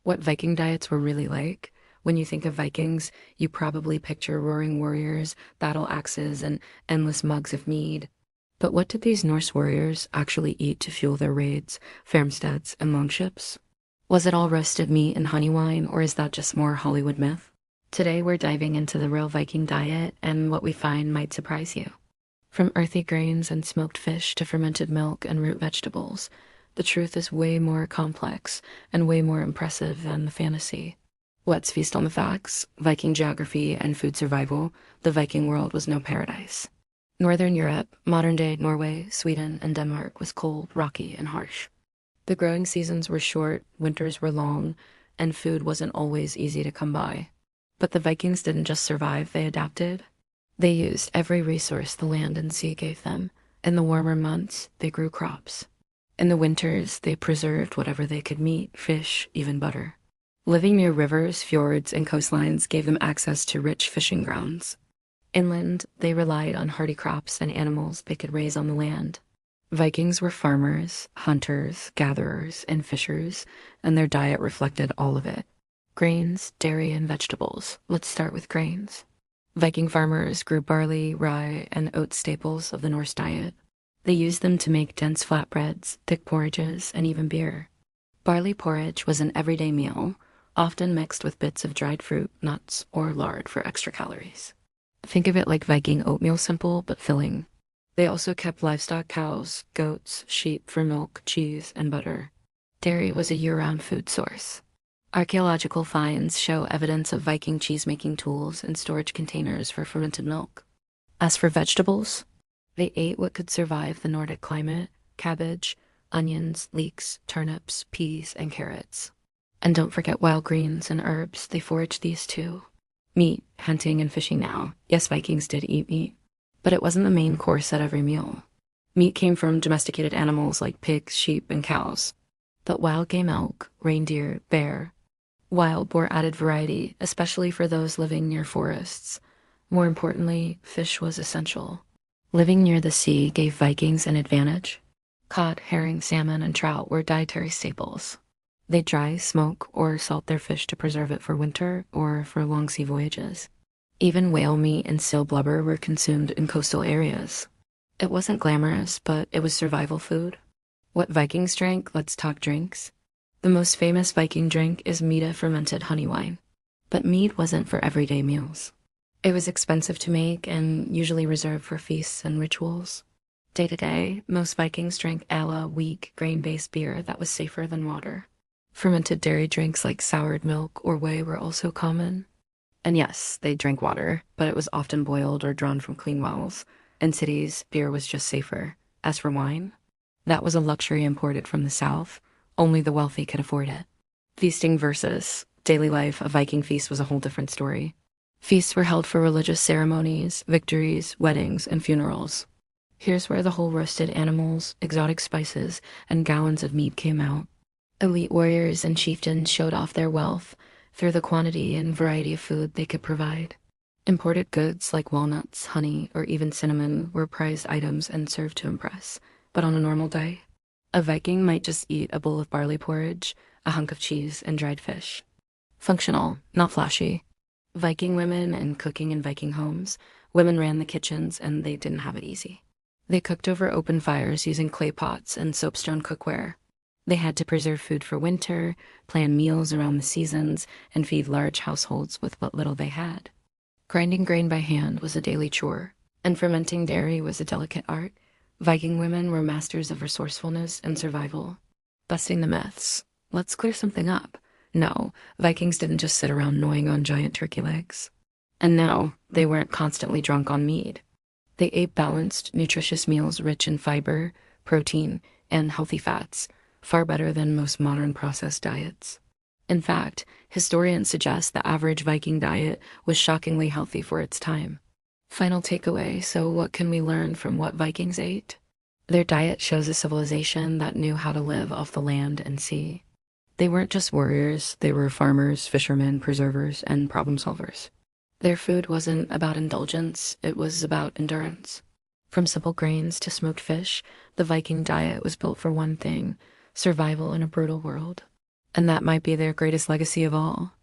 What Viking diets were really like. When you think of Vikings, you probably picture roaring warriors, battle axes, and endless mugs of mead. But what did these Norse warriors actually eat to fuel their raids, farmsteads, and longships? Was it all roasted meat and honey wine, or is that just more Hollywood myth? Today we're diving into the real Viking diet, and what we find might surprise you. From earthy grains and smoked fish to fermented milk and root vegetables, the truth is way more complex and way more impressive than the fantasy. Let's feast on the facts. Viking geography and food survival. The Viking world was no paradise. Northern Europe, modern-day Norway, Sweden, and Denmark was cold, rocky, and harsh. The growing seasons were short, winters were long, and food wasn't always easy to come by. But the Vikings didn't just survive, they adapted. They used every resource the land and sea gave them. In the warmer months, they grew crops. In the winters, they preserved whatever they could meat, fish, even butter. Living near rivers, fjords, and coastlines gave them access to rich fishing grounds. Inland, they relied on hardy crops and animals they could raise on the land. Vikings were farmers, hunters, gatherers, and fishers, and their diet reflected all of it. Grains, dairy, and vegetables. Let's start with grains. Viking farmers grew barley, rye, and oat staples of the Norse diet. They used them to make dense flatbreads, thick porridges, and even beer. Barley porridge was an everyday meal, often mixed with bits of dried fruit, nuts, or lard for extra calories. Think of it like Viking oatmeal, simple but filling. They also kept livestock, cows, goats, sheep for milk, cheese, and butter. Dairy was a year-round food source. Archaeological finds show evidence of Viking cheese-making tools and storage containers for fermented milk. As for vegetables, they ate what could survive the Nordic climate: cabbage, onions, leeks, turnips, peas, and carrots. And don't forget wild greens and herbs, they foraged these too. Meat, hunting, and fishing now. Yes, Vikings did eat meat, but it wasn't the main course at every meal. Meat came from domesticated animals like pigs, sheep, and cows. But wild game elk, reindeer, bear. Wild boar added variety, especially for those living near forests. More importantly, fish was essential. Living near the sea gave Vikings an advantage. Cod, herring, salmon, and trout were dietary staples. They dry, smoke, or salt their fish to preserve it for winter or for long sea voyages. Even whale meat and seal blubber were consumed in coastal areas. It wasn't glamorous, but it was survival food. What Vikings drank? Let's talk drinks. The most famous Viking drink is mead fermented honey wine. But mead wasn't for everyday meals. It was expensive to make and usually reserved for feasts and rituals. Day to day, most Vikings drank ale, weak, grain-based beer that was safer than water. Fermented dairy drinks like soured milk or whey were also common. And yes, they drank water, but it was often boiled or drawn from clean wells. In cities, beer was just safer. As for wine, that was a luxury imported from the south. Only the wealthy could afford it. Feasting versus daily life, a Viking feast was a whole different story. Feasts were held for religious ceremonies, victories, weddings, and funerals. Here's where the whole roasted animals, exotic spices, and gallons of meat came out. Elite warriors and chieftains showed off their wealth through the quantity and variety of food they could provide. Imported goods like walnuts, honey, or even cinnamon were prized items and served to impress. But on a normal day, a Viking might just eat a bowl of barley porridge, a hunk of cheese, and dried fish. Functional, not flashy. Viking women and cooking in Viking homes. Women ran the kitchens and they didn't have it easy. They cooked over open fires using clay pots and soapstone cookware. They had to preserve food for winter, plan meals around the seasons, and feed large households with what little they had. Grinding grain by hand was a daily chore, and fermenting dairy was a delicate art. Viking women were masters of resourcefulness and survival. Busting the myths. Let's clear something up. No, Vikings didn't just sit around gnawing on giant turkey legs. And no, they weren't constantly drunk on mead. They ate balanced, nutritious meals rich in fiber, protein, and healthy fats, far better than most modern processed diets. In fact, historians suggest the average Viking diet was shockingly healthy for its time. Final takeaway, so what can we learn from what Vikings ate? Their diet shows a civilization that knew how to live off the land and sea. They weren't just warriors, they were farmers, fishermen, preservers, and problem solvers. Their food wasn't about indulgence, it was about endurance. From simple grains to smoked fish, the Viking diet was built for one thing: survival in a brutal world. And that might be their greatest legacy of all.